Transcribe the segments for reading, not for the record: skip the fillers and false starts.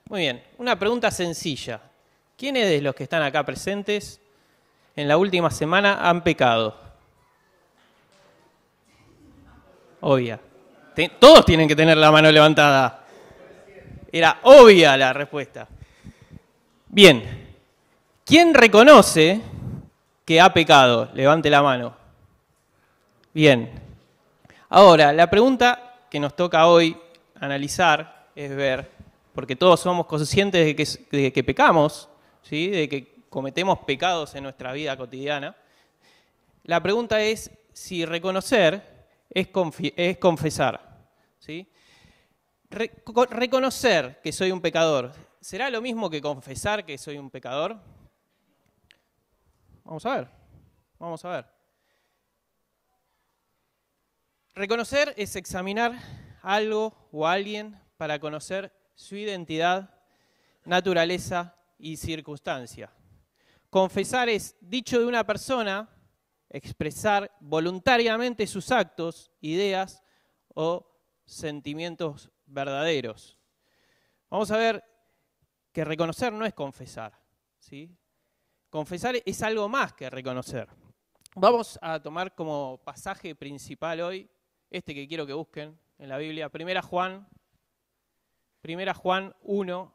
Muy bien, una pregunta sencilla. ¿Quiénes de los que están acá presentes en la última semana han pecado? Obvia. Todos tienen que tener la mano levantada. Era obvia la respuesta. Bien, ¿quién reconoce que ha pecado? Levante la mano. Bien. Ahora, la pregunta que nos toca hoy analizar es ver, porque todos somos conscientes de que pecamos, ¿sí? De que cometemos pecados en nuestra vida cotidiana. La pregunta es si reconocer es confesar, ¿sí? Reconocer que soy un pecador, ¿será lo mismo que confesar que soy un pecador? Vamos a ver. Reconocer es examinar algo o a alguien para conocer su identidad, naturaleza y circunstancia. Confesar es, dicho de una persona, expresar voluntariamente sus actos, ideas o sentimientos verdaderos. Vamos a ver que reconocer no es confesar, ¿sí? Confesar es algo más que reconocer. Vamos a tomar como pasaje principal hoy este que quiero que busquen en la Biblia, 1 Juan 1,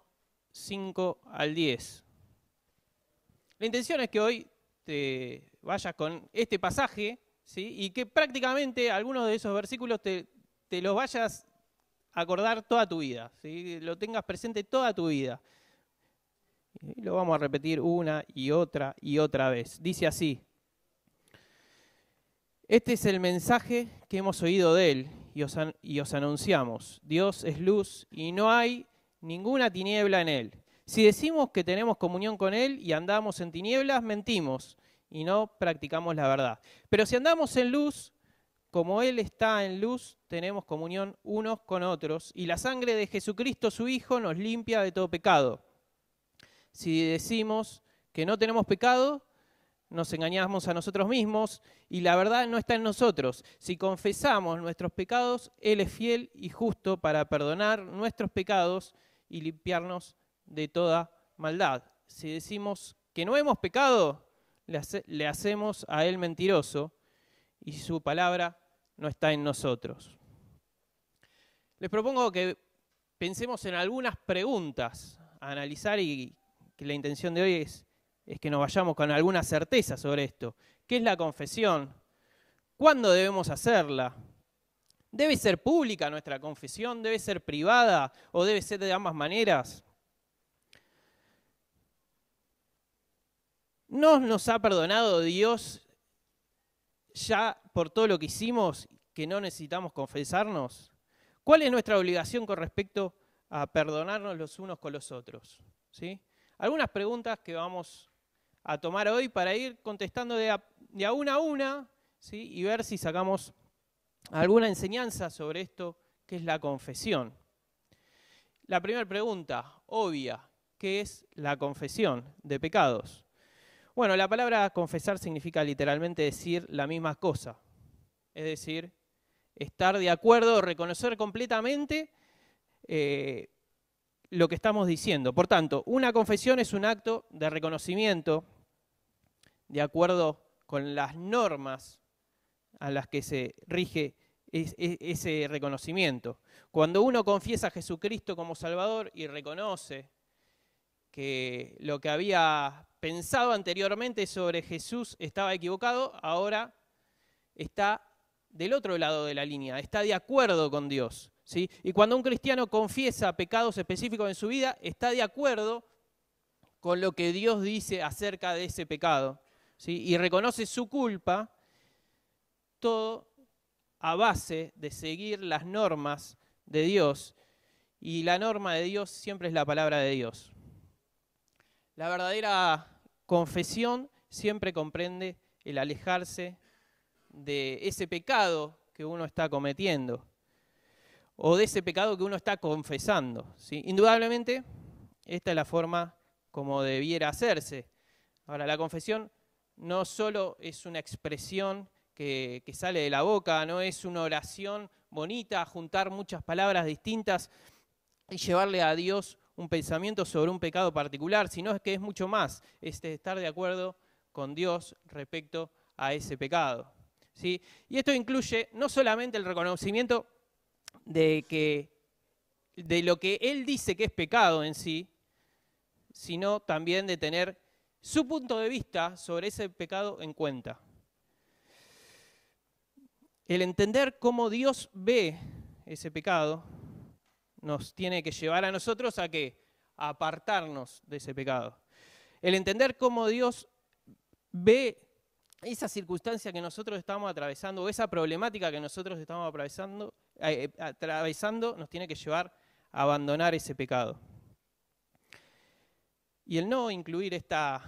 5 al 10. La intención es que hoy te vayas con este pasaje, ¿sí? Y que prácticamente algunos de esos versículos te los vayas a acordar toda tu vida, ¿sí? Lo tengas presente toda tu vida. Y lo vamos a repetir una y otra vez. Dice así: este es el mensaje que hemos oído de él y os anunciamos. Dios es luz y no hay ninguna tiniebla en él. Si decimos que tenemos comunión con él y andamos en tinieblas, mentimos y no practicamos la verdad. Pero si andamos en luz, como él está en luz, tenemos comunión unos con otros y la sangre de Jesucristo, su Hijo, nos limpia de todo pecado. Si decimos que no tenemos pecado, nos engañamos a nosotros mismos y la verdad no está en nosotros. Si confesamos nuestros pecados, Él es fiel y justo para perdonar nuestros pecados y limpiarnos de toda maldad. Si decimos que no hemos pecado, le hacemos a Él mentiroso y su palabra no está en nosotros. Les propongo que pensemos en algunas preguntas a analizar y que la intención de hoy es que nos vayamos con alguna certeza sobre esto. ¿Qué es la confesión? ¿Cuándo debemos hacerla? ¿Debe ser pública nuestra confesión? ¿Debe ser privada? ¿O debe ser de ambas maneras? ¿No nos ha perdonado Dios ya por todo lo que hicimos que no necesitamos confesarnos? ¿Cuál es nuestra obligación con respecto a perdonarnos los unos con los otros? ¿Sí? Algunas preguntas que vamos a tomar hoy para ir contestando de a una, ¿sí? Y ver si sacamos alguna enseñanza sobre esto que es la confesión. La primera pregunta, obvia, ¿qué es la confesión de pecados? Bueno, la palabra confesar significa literalmente decir la misma cosa, es decir, estar de acuerdo, reconocer completamente lo que estamos diciendo. Por tanto, una confesión es un acto de reconocimiento de acuerdo con las normas a las que se rige ese reconocimiento. Cuando uno confiesa a Jesucristo como Salvador y reconoce que lo que había pensado anteriormente sobre Jesús estaba equivocado, ahora está del otro lado de la línea, está de acuerdo con Dios, ¿sí? Y cuando un cristiano confiesa pecados específicos en su vida, está de acuerdo con lo que Dios dice acerca de ese pecado, ¿sí? Y reconoce su culpa, todo a base de seguir las normas de Dios. Y la norma de Dios siempre es la palabra de Dios. La verdadera confesión siempre comprende el alejarse de ese pecado que uno está cometiendo o de ese pecado que uno está confesando, ¿sí? Indudablemente, esta es la forma como debiera hacerse. Ahora, la confesión no solo es una expresión que sale de la boca, no es una oración bonita, juntar muchas palabras distintas y llevarle a Dios un pensamiento sobre un pecado particular, sino que es mucho más, es estar de acuerdo con Dios respecto a ese pecado, ¿sí? Y esto incluye no solamente el reconocimiento de lo que Él dice que es pecado en sí, sino también de tener su punto de vista sobre ese pecado en cuenta. El entender cómo Dios ve ese pecado nos tiene que llevar a nosotros a ¿qué? A apartarnos de ese pecado. El entender cómo Dios ve esa circunstancia que nosotros estamos atravesando o esa problemática que nosotros estamos atravesando nos tiene que llevar a abandonar ese pecado. Y el no incluir esta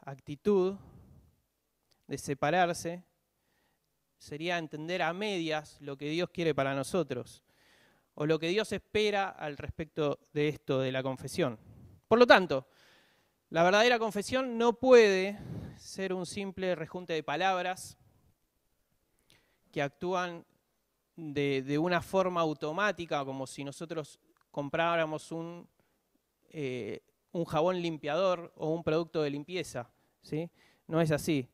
actitud de separarse sería entender a medias lo que Dios quiere para nosotros o lo que Dios espera al respecto de esto, de la confesión. Por lo tanto, la verdadera confesión no puede ser un simple rejunte de palabras que actúan de una forma automática, como si nosotros compráramos un jabón limpiador o un producto de limpieza, ¿sí? No es así.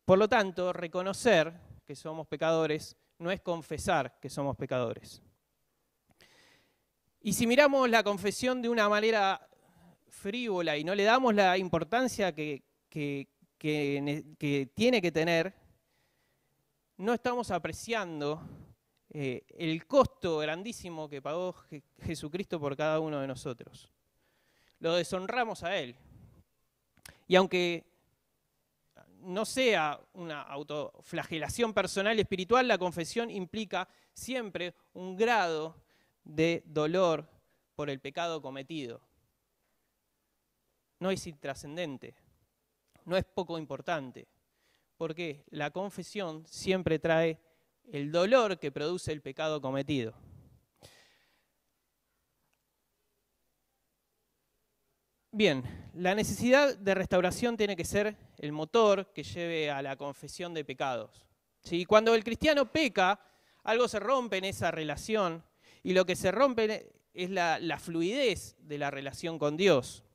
Por lo tanto, reconocer que somos pecadores no es confesar que somos pecadores. Y si miramos la confesión de una manera frívola y no le damos la importancia que tiene que tener, no estamos apreciando el costo grandísimo que pagó Jesucristo por cada uno de nosotros. Lo deshonramos a Él. Y aunque no sea una autoflagelación personal y espiritual, la confesión implica siempre un grado de dolor por el pecado cometido. No es intrascendente, no es poco importante, porque la confesión siempre trae el dolor que produce el pecado cometido. Bien, la necesidad de restauración tiene que ser el motor que lleve a la confesión de pecados. ¿Sí? Cuando el cristiano peca, algo se rompe en esa relación y lo que se rompe es la fluidez de la relación con Dios.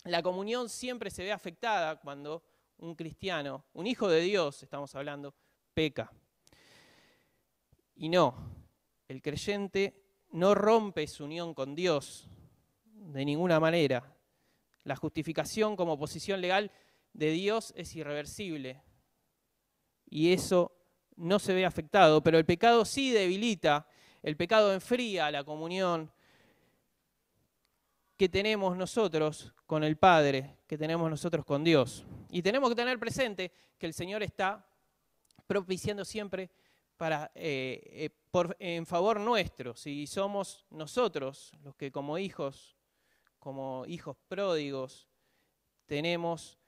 La comunión siempre se ve afectada cuando un cristiano, un hijo de Dios, estamos hablando, peca. Y no, el creyente no rompe su unión con Dios de ninguna manera. La justificación como posición legal de Dios es irreversible y eso no se ve afectado, pero el pecado sí debilita, el pecado enfría la comunión que tenemos nosotros con el Padre, que tenemos nosotros con Dios. Y tenemos que tener presente que el Señor está propiciando siempre en favor nuestro. Si somos nosotros los que como hijos pródigos, tenemos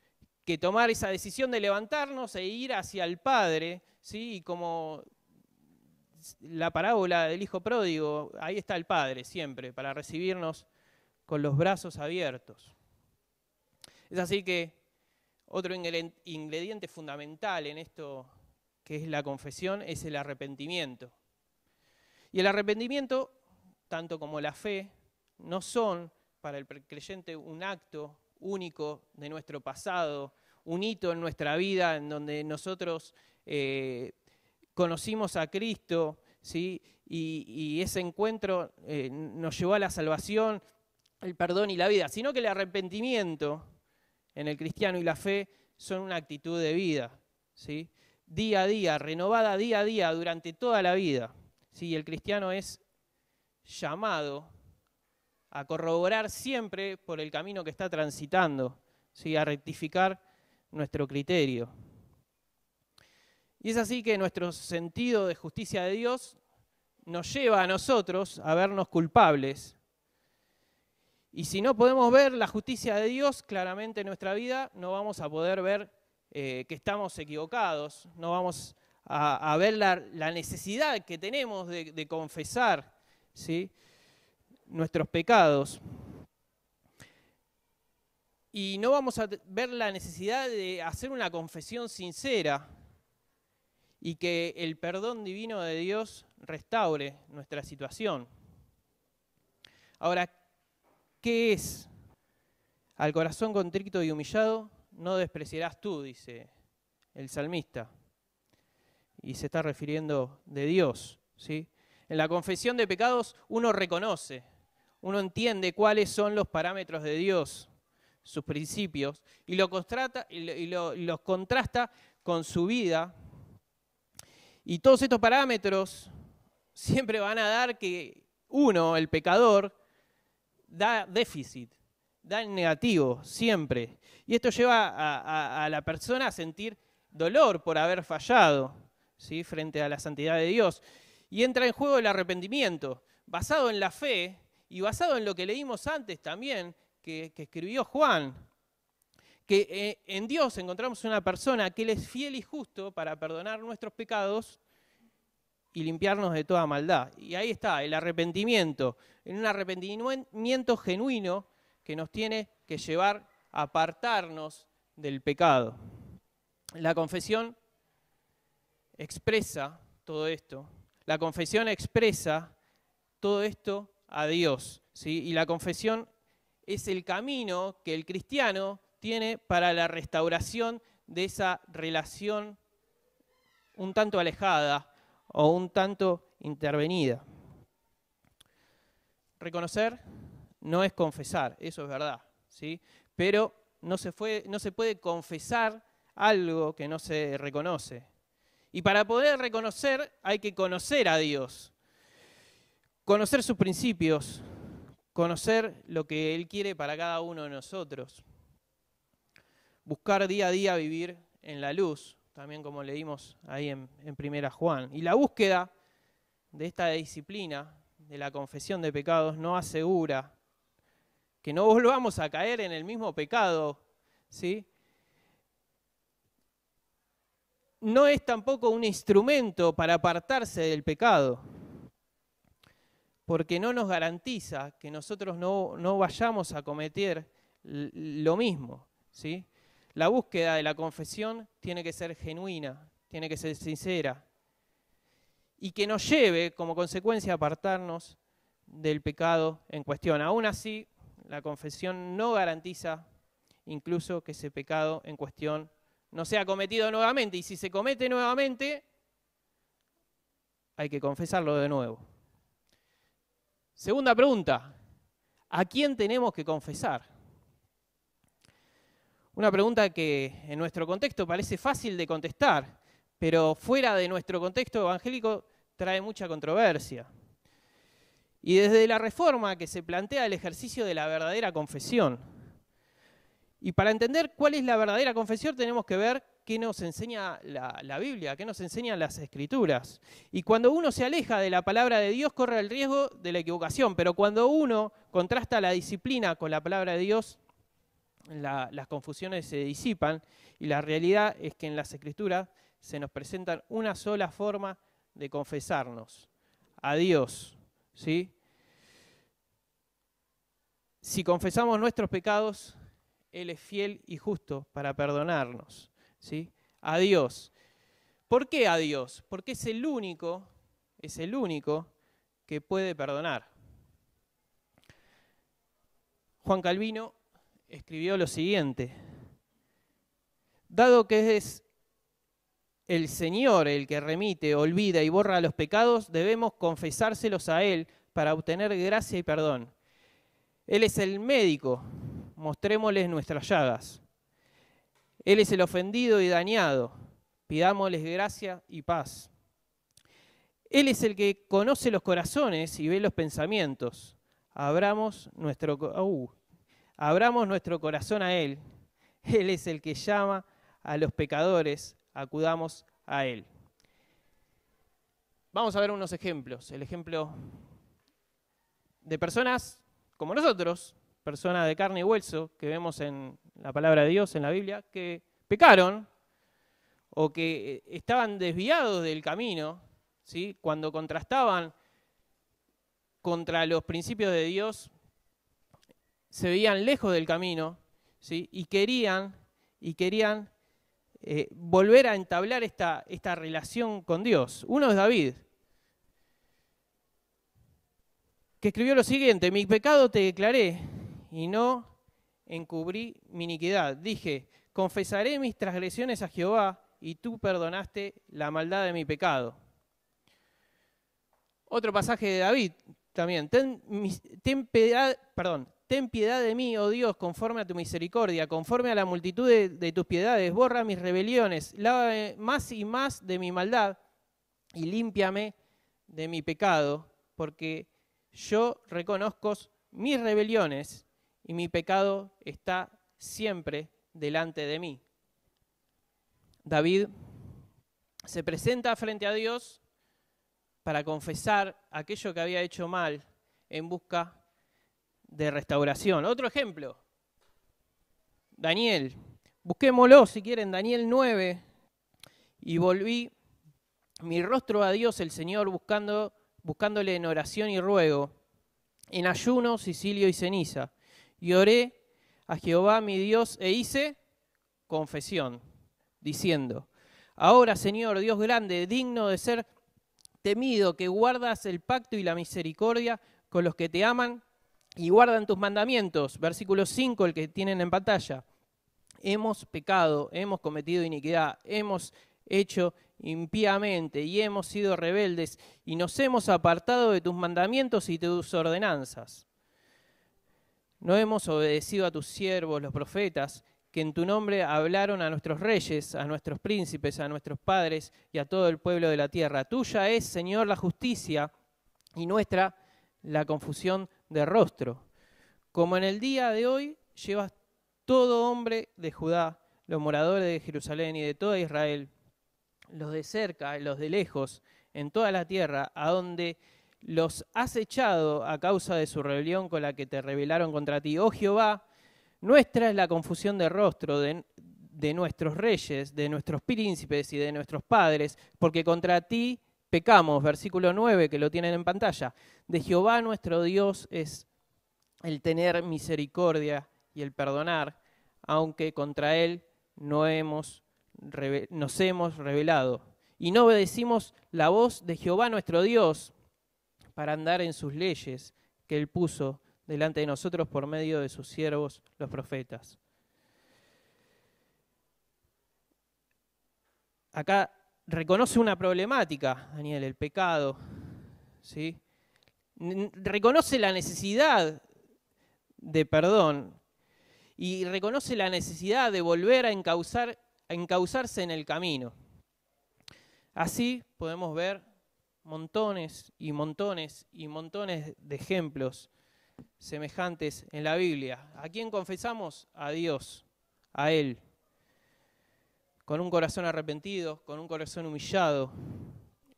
que tomar esa decisión de levantarnos e ir hacia el Padre, ¿sí? Y como la parábola del hijo pródigo, ahí está el Padre siempre, para recibirnos con los brazos abiertos. Es así que otro ingrediente fundamental en esto que es la confesión es el arrepentimiento. Y el arrepentimiento, tanto como la fe, no son para el creyente un acto único de nuestro pasado, un hito en nuestra vida en donde nosotros conocimos a Cristo, ¿sí? y ese encuentro nos llevó a la salvación, el perdón y la vida, sino que el arrepentimiento en el cristiano y la fe son una actitud de vida, ¿sí? Día a día, renovada día a día durante toda la vida. ¿Sí? El cristiano es llamado a corroborar siempre por el camino que está transitando, ¿sí? A rectificar nuestro criterio. Y es así que nuestro sentido de justicia de Dios nos lleva a nosotros a vernos culpables. Y si no podemos ver la justicia de Dios claramente en nuestra vida, no vamos a poder ver que estamos equivocados, no vamos a ver la necesidad que tenemos de confesar, ¿sí? Nuestros pecados. Y no vamos a ver la necesidad de hacer una confesión sincera y que el perdón divino de Dios restaure nuestra situación. Ahora, ¿Qué es? Al corazón contrito y humillado no despreciarás tú, dice el salmista. Y se está refiriendo de Dios, ¿sí? En la confesión de pecados uno reconoce, uno entiende cuáles son los parámetros de Dios, sus principios, y los contrasta con su vida. Y todos estos parámetros siempre van a dar que uno, el pecador, da déficit, da en negativo, siempre. Y esto lleva a la persona a sentir dolor por haber fallado, ¿sí?, frente a la santidad de Dios. Y entra en juego el arrepentimiento, basado en la fe y basado en lo que leímos antes también, que escribió Juan, que en Dios encontramos una persona que Él es fiel y justo para perdonar nuestros pecados y limpiarnos de toda maldad. Y ahí está, el arrepentimiento, en un arrepentimiento genuino que nos tiene que llevar a apartarnos del pecado. La confesión expresa todo esto. La confesión expresa todo esto a Dios, ¿sí? Y la confesión es el camino que el cristiano tiene para la restauración de esa relación un tanto alejada o un tanto intervenida. Reconocer no es confesar, eso es verdad, ¿sí? Pero no se puede confesar algo que no se reconoce. Y para poder reconocer hay que conocer a Dios, conocer sus principios, conocer lo que Él quiere para cada uno de nosotros. Buscar día a día vivir en la luz, también como leímos ahí en 1 Juan. Y la búsqueda de esta disciplina, de la confesión de pecados, no asegura que no volvamos a caer en el mismo pecado, ¿sí? No es tampoco un instrumento para apartarse del pecado, porque no nos garantiza que nosotros no vayamos a cometer lo mismo, ¿sí? La búsqueda de la confesión tiene que ser genuina, tiene que ser sincera, y que nos lleve como consecuencia a apartarnos del pecado en cuestión. Aún así, la confesión no garantiza incluso que ese pecado en cuestión no sea cometido nuevamente, y si se comete nuevamente, hay que confesarlo de nuevo. Segunda pregunta, ¿a quién tenemos que confesar? Una pregunta que en nuestro contexto parece fácil de contestar, pero fuera de nuestro contexto evangélico trae mucha controversia. Y desde la Reforma que se plantea el ejercicio de la verdadera confesión. Y para entender cuál es la verdadera confesión tenemos que ver qué nos enseña la Biblia, qué nos enseñan las Escrituras. Y cuando uno se aleja de la palabra de Dios corre el riesgo de la equivocación, pero cuando uno contrasta la disciplina con la palabra de Dios, las confusiones se disipan y la realidad es que en las Escrituras se nos presentan una sola forma de confesarnos a Dios, ¿sí? Si confesamos nuestros pecados, Él es fiel y justo para perdonarnos, ¿sí? A Dios. ¿Por qué a Dios? Porque es el único que puede perdonar. Juan Calvino escribió lo siguiente: dado que es el Señor el que remite, olvida y borra los pecados, debemos confesárselos a Él para obtener gracia y perdón. Él es el médico, mostrémosles nuestras llagas. Él es el ofendido y dañado, pidámosles gracia y paz. Él es el que conoce los corazones y ve los pensamientos. Abramos nuestro corazón a Él. Él es el que llama a los pecadores, acudamos a Él. Vamos a ver unos ejemplos. El ejemplo de personas como nosotros, personas de carne y hueso, que vemos en la palabra de Dios, en la Biblia, que pecaron o que estaban desviados del camino, ¿sí? Cuando contrastaban contra los principios de Dios, se veían lejos del camino, ¿sí? y querían volver a entablar esta relación con Dios. Uno es David, que escribió lo siguiente: mi pecado te declaré y no encubrí mi iniquidad. Dije, confesaré mis transgresiones a Jehová, y tú perdonaste la maldad de mi pecado. Otro pasaje de David también. Ten piedad de mí, oh Dios, conforme a tu misericordia, conforme a la multitud de tus piedades. Borra mis rebeliones, lávame más y más de mi maldad y límpiame de mi pecado, porque yo reconozco mis rebeliones y mi pecado está siempre delante de mí. David se presenta frente a Dios para confesar aquello que había hecho mal en busca de restauración. Otro ejemplo, Daniel. Busquémoslo si quieren, Daniel 9. Y volví mi rostro a Dios, el Señor, buscándole en oración y ruego, en ayuno, sicilio y ceniza. Y oré a Jehová mi Dios e hice confesión, diciendo, ahora, Señor, Dios grande, digno de ser temido, que guardas el pacto y la misericordia con los que te aman y guardan tus mandamientos. Versículo 5, el que tienen en pantalla. Hemos pecado, hemos cometido iniquidad, hemos hecho impíamente y hemos sido rebeldes y nos hemos apartado de tus mandamientos y tus ordenanzas. No hemos obedecido a tus siervos, los profetas, que en tu nombre hablaron a nuestros reyes, a nuestros príncipes, a nuestros padres y a todo el pueblo de la tierra. Tuya es, Señor, la justicia y nuestra la confusión de rostro. Como en el día de hoy llevas todo hombre de Judá, los moradores de Jerusalén y de toda Israel, los de cerca y los de lejos, en toda la tierra, a donde los has echado a causa de su rebelión con la que te rebelaron contra ti. Oh Jehová, nuestra es la confusión de rostro de nuestros reyes, de nuestros príncipes y de nuestros padres, porque contra ti pecamos. Versículo 9, que lo tienen en pantalla. De Jehová nuestro Dios es el tener misericordia y el perdonar, aunque contra él nos hemos rebelado. Y no obedecimos la voz de Jehová nuestro Dios para andar en sus leyes que él puso delante de nosotros por medio de sus siervos, los profetas. Acá reconoce una problemática, Daniel, el pecado, ¿sí? Reconoce la necesidad de perdón y reconoce la necesidad de volver a encauzarse en el camino. Así podemos ver montones y montones y montones de ejemplos semejantes en la Biblia. ¿A quién confesamos? A Dios, a Él. Con un corazón arrepentido, con un corazón humillado,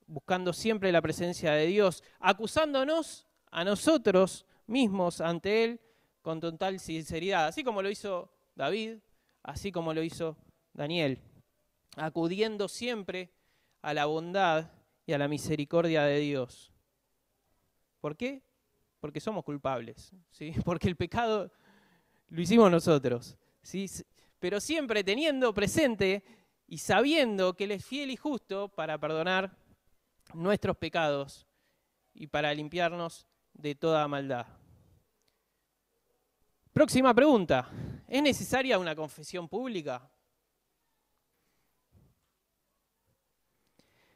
buscando siempre la presencia de Dios, acusándonos a nosotros mismos ante Él con total sinceridad, así como lo hizo David, así como lo hizo Daniel, acudiendo siempre a la bondad y a la misericordia de Dios. ¿Por qué? Porque somos culpables, ¿sí? Porque el pecado lo hicimos nosotros, ¿sí? Pero siempre teniendo presente y sabiendo que Él es fiel y justo para perdonar nuestros pecados y para limpiarnos de toda maldad. Próxima pregunta. ¿Es necesaria una confesión pública?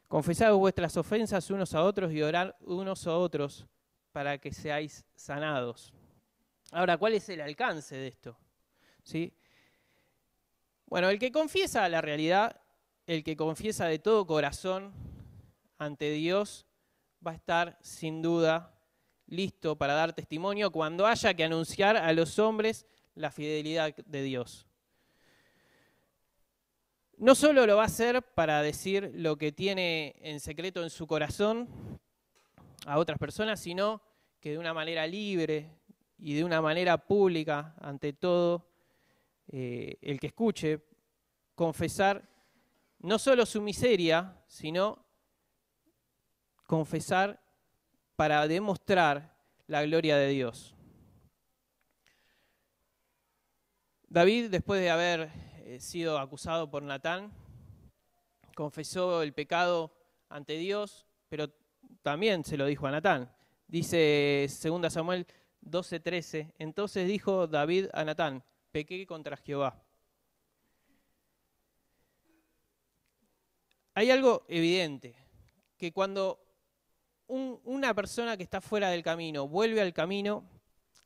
Confesad vuestras ofensas unos a otros y orad unos a otros para que seáis sanados. Ahora, ¿cuál es el alcance de esto? ¿Sí? Bueno, el que confiesa la realidad, el que confiesa de todo corazón ante Dios, va a estar sin duda listo para dar testimonio cuando haya que anunciar a los hombres la fidelidad de Dios. No solo lo va a hacer para decir lo que tiene en secreto en su corazón a otras personas, sino que de una manera libre y de una manera pública ante todo el que escuche, confesar no solo su miseria, sino confesar para demostrar la gloria de Dios. David, después de haber sido acusado por Natán, confesó el pecado ante Dios, pero también se lo dijo a Natán. Dice 2 Samuel 12:13. Entonces dijo David a Natán: pequé contra Jehová. Hay algo evidente, que cuando una persona que está fuera del camino vuelve al camino,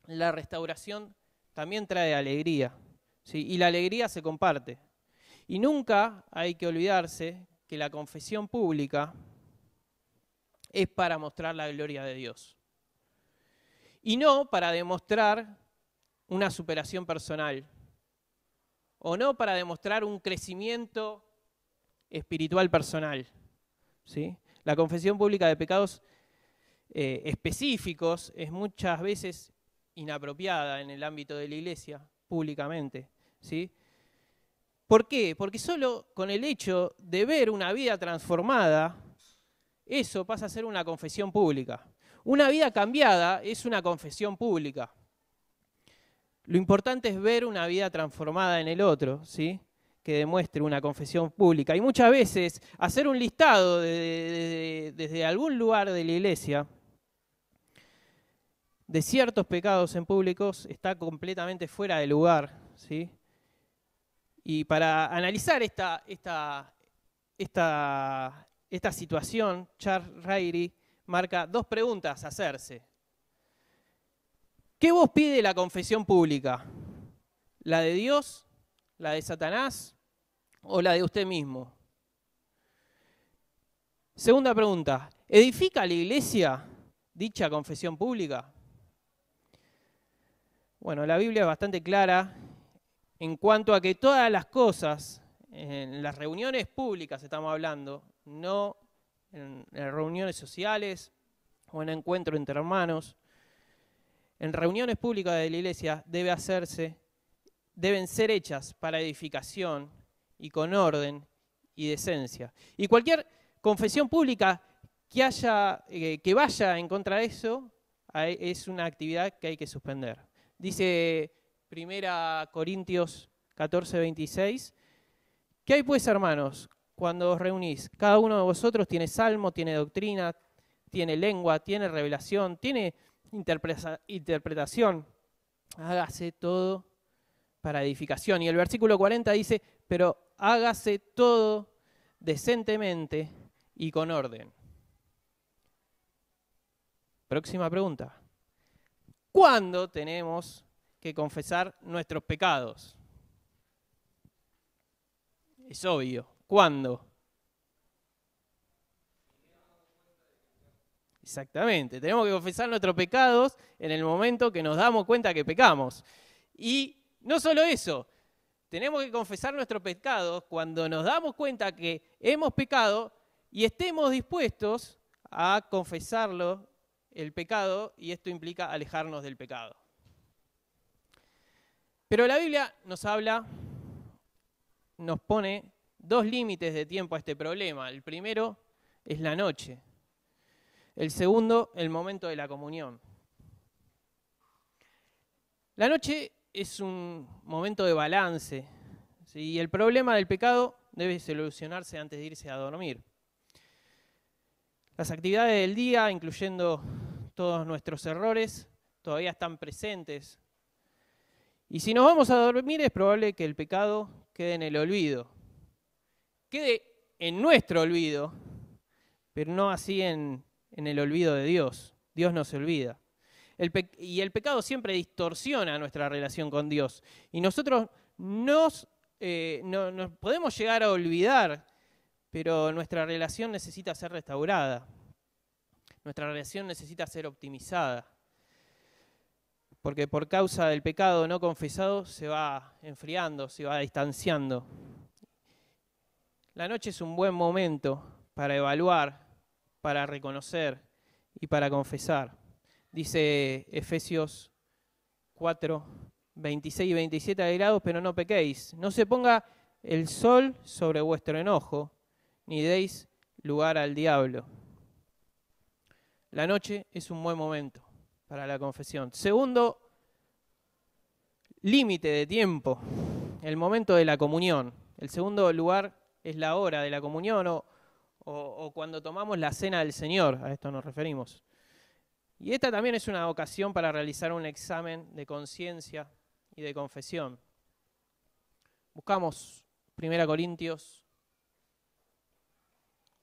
la restauración también trae alegría, ¿sí? Y la alegría se comparte. Y nunca hay que olvidarse que la confesión pública es para mostrar la gloria de Dios. Y no para demostrar una superación personal, o no para demostrar un crecimiento espiritual personal, ¿sí? La confesión pública de pecados específicos es muchas veces inapropiada en el ámbito de la iglesia, públicamente, ¿sí? ¿Por qué? Porque solo con el hecho de ver una vida transformada, eso pasa a ser una confesión pública. Una vida cambiada es una confesión pública. Lo importante es ver una vida transformada en el otro, ¿sí? Que demuestre una confesión pública. Y muchas veces hacer un listado desde algún lugar de la iglesia de ciertos pecados en públicos está completamente fuera de lugar, ¿sí? Y para analizar esta situación, Charles Ryrie marca 2 preguntas a hacerse. ¿Qué vos pide la confesión pública? ¿La de Dios, la de Satanás o la de usted mismo? Segunda pregunta, ¿edifica la iglesia dicha confesión pública? Bueno, la Biblia es bastante clara en cuanto a que todas las cosas, en las reuniones públicas estamos hablando, no en reuniones sociales o en encuentros entre hermanos, en reuniones públicas de la iglesia deben ser hechas para edificación y con orden y decencia. Y cualquier confesión pública que vaya en contra de eso es una actividad que hay que suspender. Dice 1 Corintios 14:26, ¿qué hay pues, hermanos, cuando os reunís? Cada uno de vosotros tiene salmo, tiene doctrina, tiene lengua, tiene revelación, tiene interpretación. Hágase todo para edificación. Y el versículo 40 dice, pero hágase todo decentemente y con orden. Próxima pregunta. ¿Cuándo tenemos que confesar nuestros pecados? Es obvio. ¿Cuándo? Exactamente. Tenemos que confesar nuestros pecados en el momento que nos damos cuenta que pecamos. Y no solo eso, tenemos que confesar nuestros pecados cuando nos damos cuenta que hemos pecado y estemos dispuestos a confesarlo, el pecado, y esto implica alejarnos del pecado. Pero la Biblia nos pone 2 límites de tiempo a este problema. El primero es la noche. El segundo, el momento de la comunión. La noche es un momento de balance, ¿sí? Y el problema del pecado debe solucionarse antes de irse a dormir. Las actividades del día, incluyendo todos nuestros errores, todavía están presentes. Y si nos vamos a dormir es probable que el pecado quede en el olvido. Quede en nuestro olvido, pero no así en el olvido de Dios. Dios no se olvida. Y el pecado siempre distorsiona nuestra relación con Dios. Y nosotros nos podemos llegar a olvidar, pero nuestra relación necesita ser restaurada. Nuestra relación necesita ser optimizada. Porque por causa del pecado no confesado se va enfriando, se va distanciando. La noche es un buen momento para evaluar, para reconocer y para confesar. Dice Efesios 4, 26 y 27 grados, pero no pequéis. No se ponga el sol sobre vuestro enojo, ni deis lugar al diablo. La noche es un buen momento para la confesión. Segundo límite de tiempo, el momento de la comunión. El segundo lugar es la hora de la comunión o cuando tomamos la cena del Señor, a esto nos referimos. Y esta también es una ocasión para realizar un examen de conciencia y de confesión. Buscamos 1 Corintios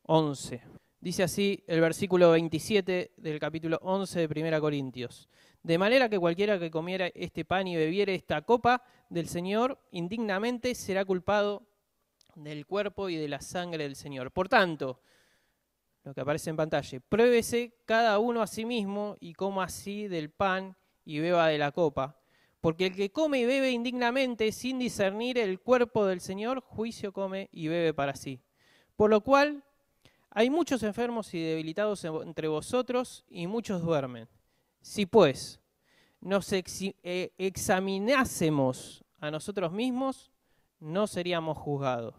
11. Dice así el versículo 27 del capítulo 11 de 1 Corintios. De manera que cualquiera que comiera este pan y bebiere esta copa del Señor indignamente será culpado del cuerpo y de la sangre del Señor. Por tanto, lo que aparece en pantalla, pruébese cada uno a sí mismo y coma así del pan y beba de la copa. Porque el que come y bebe indignamente sin discernir el cuerpo del Señor, juicio come y bebe para sí. Por lo cual hay muchos enfermos y debilitados entre vosotros y muchos duermen. Si pues nos examinásemos a nosotros mismos, no seríamos juzgados.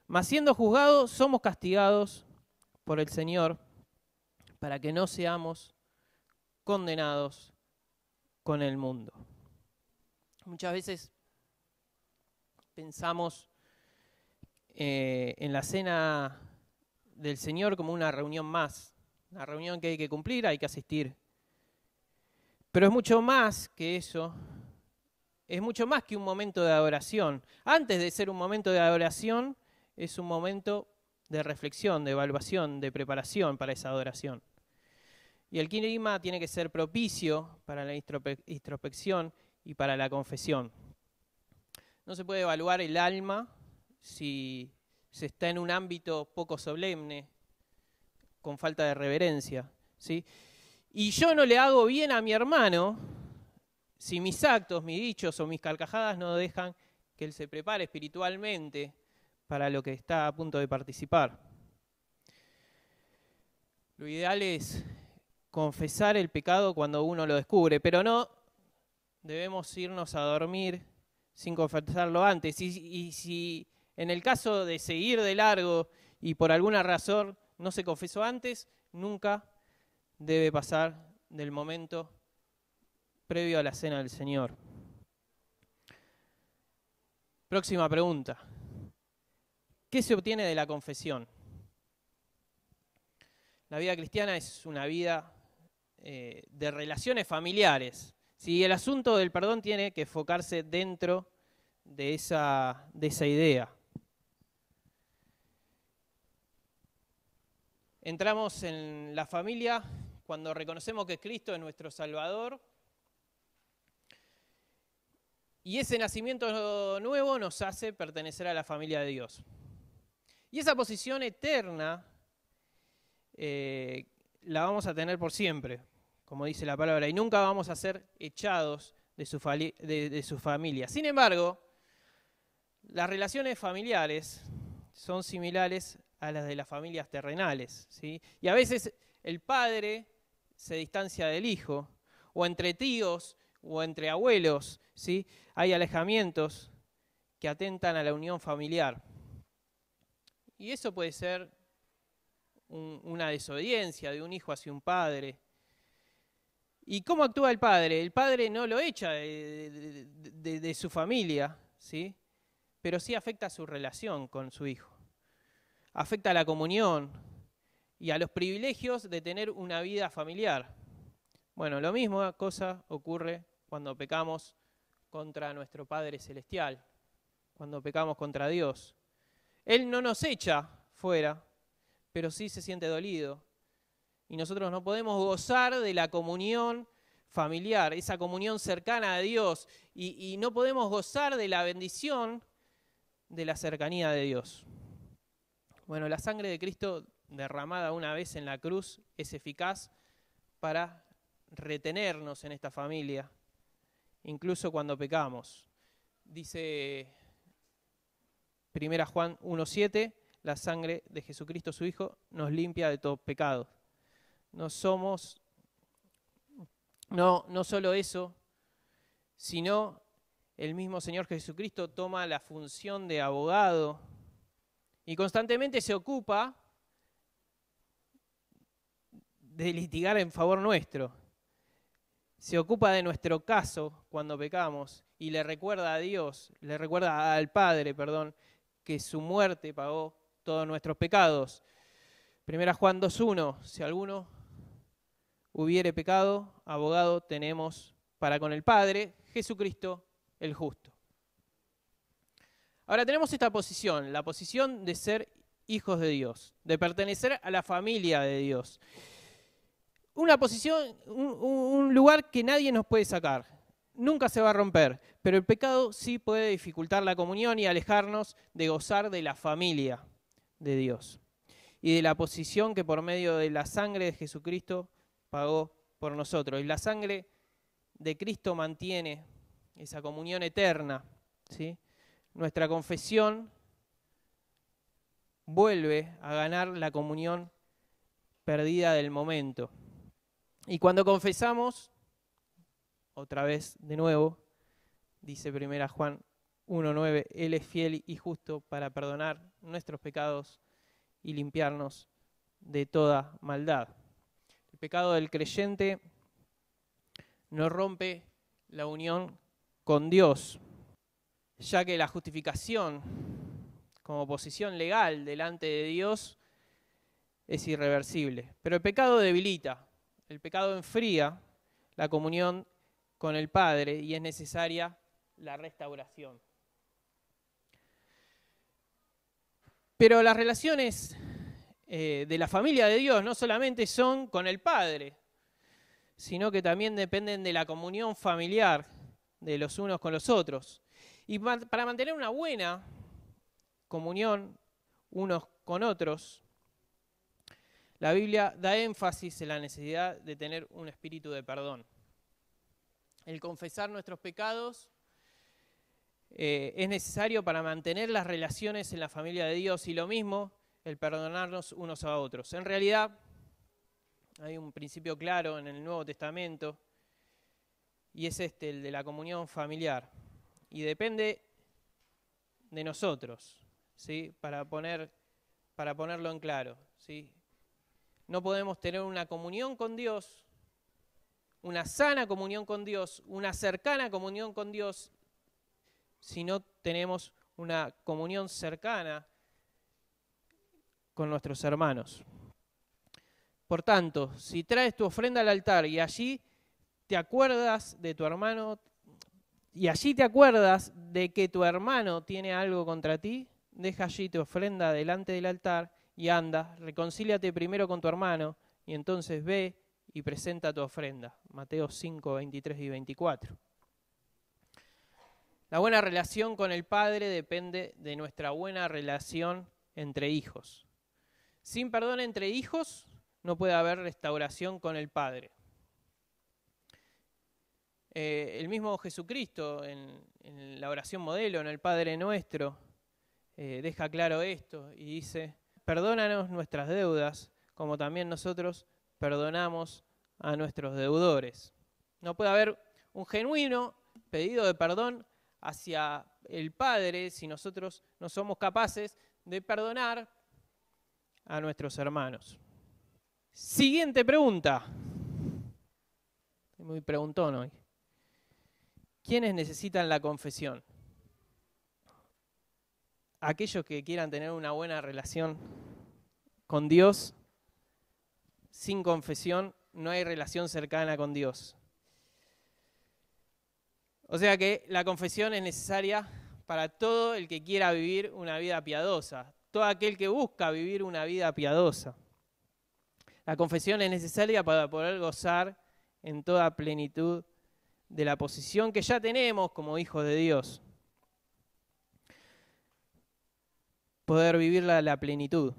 Mas siendo juzgados, somos castigados por el Señor para que no seamos condenados con el mundo. Muchas veces pensamos en la cena del Señor como una reunión más, una reunión que hay que cumplir, hay que asistir. Pero es mucho más que eso, es mucho más que un momento de adoración. Antes de ser un momento de adoración, es un momento de reflexión, de evaluación, de preparación para esa adoración. Y el clima tiene que ser propicio para la introspección y para la confesión. No se puede evaluar el alma si se está en un ámbito poco solemne, con falta de reverencia, ¿sí? Y yo no le hago bien a mi hermano si mis actos, mis dichos o mis carcajadas no dejan que él se prepare espiritualmente para lo que está a punto de participar. Lo ideal es confesar el pecado cuando uno lo descubre, pero no debemos irnos a dormir sin confesarlo antes. Y si en el caso de seguir de largo y por alguna razón no se confesó antes, nunca debe pasar del momento previo a la cena del Señor. Próxima pregunta. ¿Qué se obtiene de la confesión? La vida cristiana es una vida de relaciones familiares. ¿Sí? El asunto del perdón tiene que enfocarse dentro de esa idea. Entramos en la familia cuando reconocemos que Cristo es nuestro Salvador. Y ese nacimiento nuevo nos hace pertenecer a la familia de Dios. Y esa posición eterna la vamos a tener por siempre, como dice la palabra, y nunca vamos a ser echados de su familia. Sin embargo, las relaciones familiares son similares a las de las familias terrenales, ¿sí? Y a veces el padre se distancia del hijo, o entre tíos, o entre abuelos, ¿sí? Hay alejamientos que atentan a la unión familiar. Y eso puede ser una desobediencia de un hijo hacia un padre. ¿Y cómo actúa el padre? El padre no lo echa de su familia, ¿sí? Pero sí afecta su relación con su hijo. Afecta a la comunión y a los privilegios de tener una vida familiar. Bueno, lo mismo cosa ocurre cuando pecamos contra nuestro Padre Celestial, cuando pecamos contra Dios. Él no nos echa fuera, pero sí se siente dolido. Y nosotros no podemos gozar de la comunión familiar, esa comunión cercana a Dios, y no podemos gozar de la bendición de la cercanía de Dios. Bueno, la sangre de Cristo derramada una vez en la cruz es eficaz para retenernos en esta familia, incluso cuando pecamos. Dice 1 Juan 1:7, la sangre de Jesucristo su Hijo nos limpia de todo pecado. No solo eso, sino el mismo Señor Jesucristo toma la función de abogado y constantemente se ocupa de litigar en favor nuestro. Se ocupa de nuestro caso cuando pecamos y le recuerda a Dios, le recuerda al Padre, que su muerte pagó todos nuestros pecados. 1 Juan 2:1, si alguno hubiere pecado, abogado tenemos para con el Padre, Jesucristo el justo. Ahora tenemos esta posición, la posición de ser hijos de Dios, de pertenecer a la familia de Dios. Una posición, un lugar que nadie nos puede sacar, nunca se va a romper, pero el pecado sí puede dificultar la comunión y alejarnos de gozar de la familia de Dios y de la posición que por medio de la sangre de Jesucristo pagó por nosotros. Y la sangre de Cristo mantiene esa comunión eterna, ¿sí? Nuestra confesión vuelve a ganar la comunión perdida del momento. Y cuando confesamos, otra vez de nuevo, dice 1 Juan 1:9, Él es fiel y justo para perdonar nuestros pecados y limpiarnos de toda maldad. El pecado del creyente no rompe la unión con Dios, ya que la justificación como posición legal delante de Dios es irreversible. Pero el pecado debilita, el pecado enfría la comunión con el Padre y es necesaria la restauración. Pero las relaciones de la familia de Dios no solamente son con el Padre, sino que también dependen de la comunión familiar de los unos con los otros. Y para mantener una buena comunión unos con otros, la Biblia da énfasis en la necesidad de tener un espíritu de perdón. El confesar nuestros pecados es necesario para mantener las relaciones en la familia de Dios y lo mismo el perdonarnos unos a otros. En realidad hay un principio claro en el Nuevo Testamento y es el de la comunión familiar. Y depende de nosotros, ¿sí? Para ponerlo en claro, ¿sí? No podemos tener una comunión con Dios, una sana comunión con Dios, una cercana comunión con Dios, si no tenemos una comunión cercana con nuestros hermanos. Por tanto, si traes tu ofrenda al altar y allí te acuerdas de tu hermano, y allí te acuerdas de que tu hermano tiene algo contra ti, deja allí tu ofrenda delante del altar y anda, reconcíliate primero con tu hermano y entonces ve y presenta tu ofrenda. Mateo 5, 23 y 24. La buena relación con el Padre depende de nuestra buena relación entre hijos. Sin perdón entre hijos no puede haber restauración con el Padre. El mismo Jesucristo en la oración modelo, en el Padre Nuestro, deja claro esto y dice: perdónanos nuestras deudas, como también nosotros perdonamos a nuestros deudores. No puede haber un genuino pedido de perdón hacia el Padre si nosotros no somos capaces de perdonar a nuestros hermanos. Siguiente pregunta. Estoy muy preguntón hoy. ¿Quiénes necesitan la confesión? Aquellos que quieran tener una buena relación con Dios. Sin confesión no hay relación cercana con Dios. O sea que la confesión es necesaria para todo el que quiera vivir una vida piadosa, todo aquel que busca vivir una vida piadosa. La confesión es necesaria para poder gozar en toda plenitud de la posición que ya tenemos como hijos de Dios. Poder vivirla a la plenitud.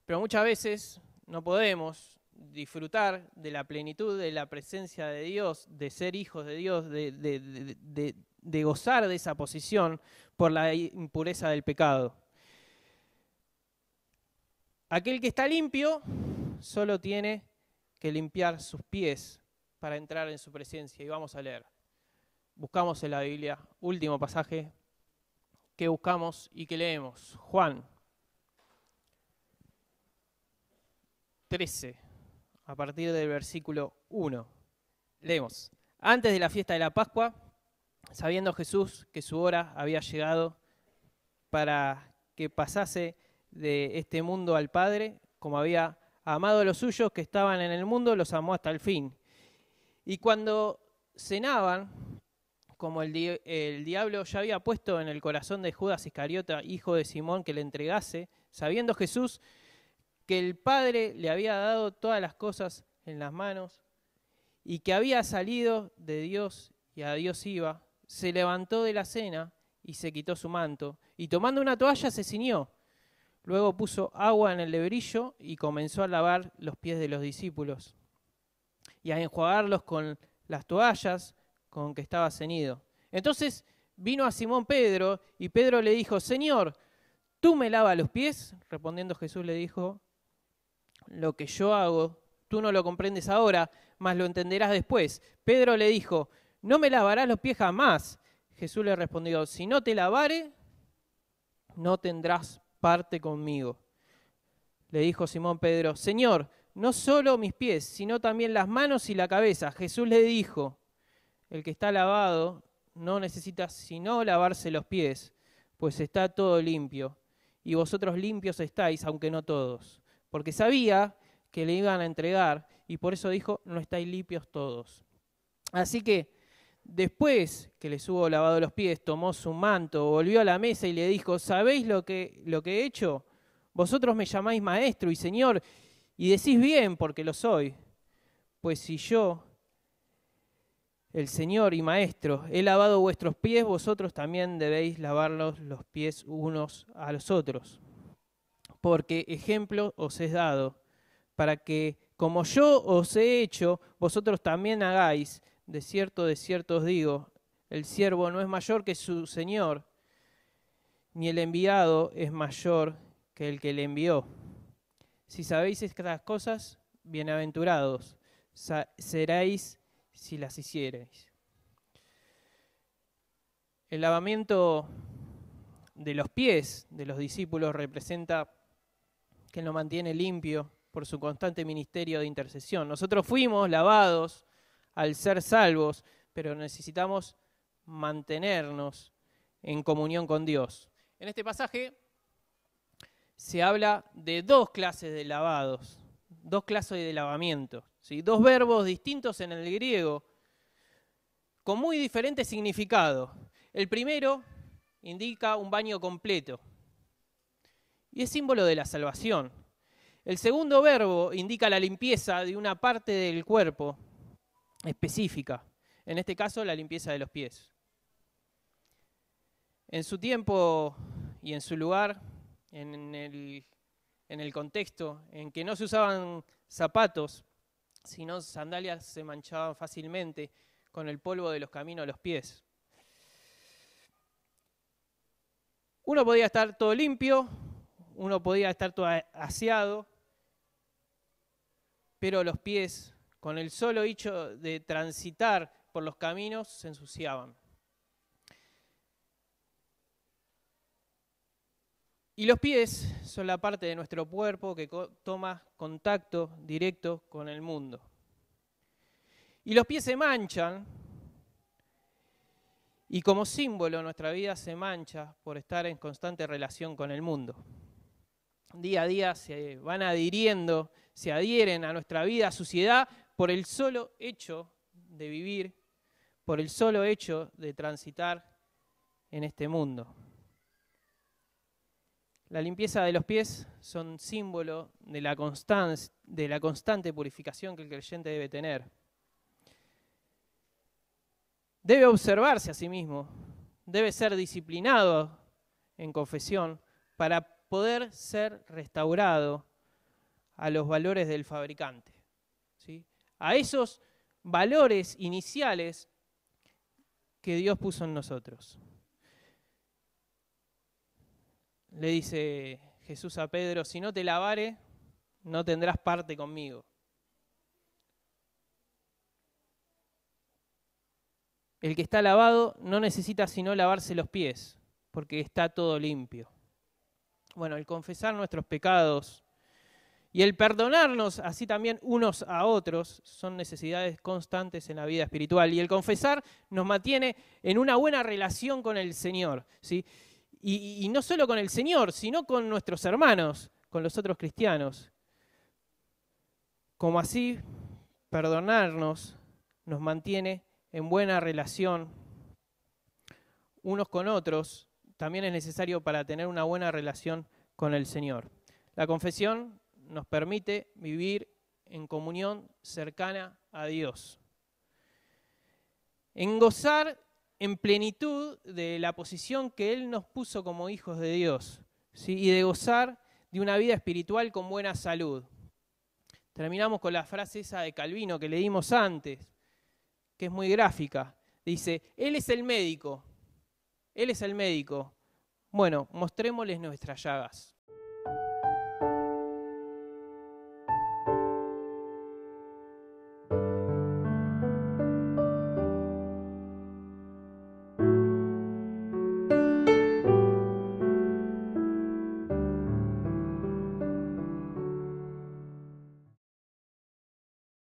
Pero muchas veces no podemos disfrutar de la plenitud de la presencia de Dios, de ser hijos de Dios, de gozar de esa posición por la impureza del pecado. Aquel que está limpio solo tiene que limpiar sus pies para entrar en su presencia. Y vamos a leer. Buscamos en la Biblia, último pasaje que buscamos y que leemos. Juan 13, a partir del versículo 1. Leemos. Antes de la fiesta de la Pascua, sabiendo Jesús que su hora había llegado para que pasase de este mundo al Padre, como había amado a los suyos que estaban en el mundo, los amó hasta el fin. Y cuando cenaban, como el diablo ya había puesto en el corazón de Judas Iscariota, hijo de Simón, que le entregase, sabiendo Jesús que el Padre le había dado todas las cosas en las manos y que había salido de Dios y a Dios iba, se levantó de la cena y se quitó su manto, y tomando una toalla se ciñó. Luego puso agua en el lebrillo y comenzó a lavar los pies de los discípulos y a enjuagarlos con las toallas con que estaba ceñido. Entonces vino a Simón Pedro, y Pedro le dijo: Señor, ¿tú me lavas los pies? Respondiendo Jesús le dijo: lo que yo hago, tú no lo comprendes ahora, mas lo entenderás después. Pedro le dijo: no me lavarás los pies jamás. Jesús le respondió: si no te lavare, no tendrás parte conmigo. Le dijo Simón Pedro: Señor, no solo mis pies, sino también las manos y la cabeza. Jesús le dijo: el que está lavado no necesita sino lavarse los pies, pues está todo limpio. Y vosotros limpios estáis, aunque no todos. Porque sabía que le iban a entregar, y por eso dijo: no estáis limpios todos. Así que, después que les hubo lavado los pies, tomó su manto, volvió a la mesa y le dijo: ¿sabéis lo que he hecho? Vosotros me llamáis maestro y señor, y decís bien, porque lo soy. Pues si yo, el Señor y Maestro, he lavado vuestros pies, vosotros también debéis lavarlos los pies unos a los otros. Porque ejemplo os he dado, para que, como yo os he hecho, vosotros también hagáis. De cierto os digo, el siervo no es mayor que su Señor, ni el enviado es mayor que el que le envió. Si sabéis estas cosas, bienaventurados seréis si las hiciereis. El lavamiento de los pies de los discípulos representa que lo mantiene limpio por su constante ministerio de intercesión. Nosotros fuimos lavados al ser salvos, pero necesitamos mantenernos en comunión con Dios. En este pasaje se habla de dos clases de lavados, dos clases de lavamiento, ¿sí? Dos verbos distintos en el griego, con muy diferente significado. El primero indica un baño completo y es símbolo de la salvación. El segundo verbo indica la limpieza de una parte del cuerpo específica, en este caso la limpieza de los pies. En su tiempo y en su lugar, en el contexto en que no se usaban zapatos, sino sandalias se manchaban fácilmente con el polvo de los caminos a los pies. Uno podía estar todo limpio, uno podía estar todo aseado, pero los pies, con el solo hecho de transitar por los caminos, se ensuciaban. Y los pies son la parte de nuestro cuerpo que toma contacto directo con el mundo. Y los pies se manchan, y como símbolo nuestra vida se mancha por estar en constante relación con el mundo. Día a día se van adhiriendo, se adhieren a nuestra vida, suciedad, por el solo hecho de vivir, por el solo hecho de transitar en este mundo. La limpieza de los pies son símbolo de la constante purificación que el creyente debe tener. Debe observarse a sí mismo, debe ser disciplinado en confesión para poder ser restaurado a los valores del fabricante, ¿sí? A esos valores iniciales que Dios puso en nosotros. Le dice Jesús a Pedro: si no te lavare, no tendrás parte conmigo. El que está lavado no necesita sino lavarse los pies, porque está todo limpio. Bueno, el confesar nuestros pecados y el perdonarnos así también unos a otros son necesidades constantes en la vida espiritual. Y el confesar nos mantiene en una buena relación con el Señor, ¿sí? Y no solo con el Señor, sino con nuestros hermanos, con los otros cristianos. como así perdonarnos nos mantiene en buena relación unos con otros, también es necesario para tener una buena relación con el Señor. La confesión nos permite vivir en comunión cercana a Dios, en gozar en plenitud de la posición que Él nos puso como hijos de Dios, ¿sí? Y de gozar de una vida espiritual con buena salud. Terminamos con la frase esa de Calvino que leímos antes, que es muy gráfica. Dice, Él es el médico. Él es el médico. Bueno, mostrémosles nuestras llagas.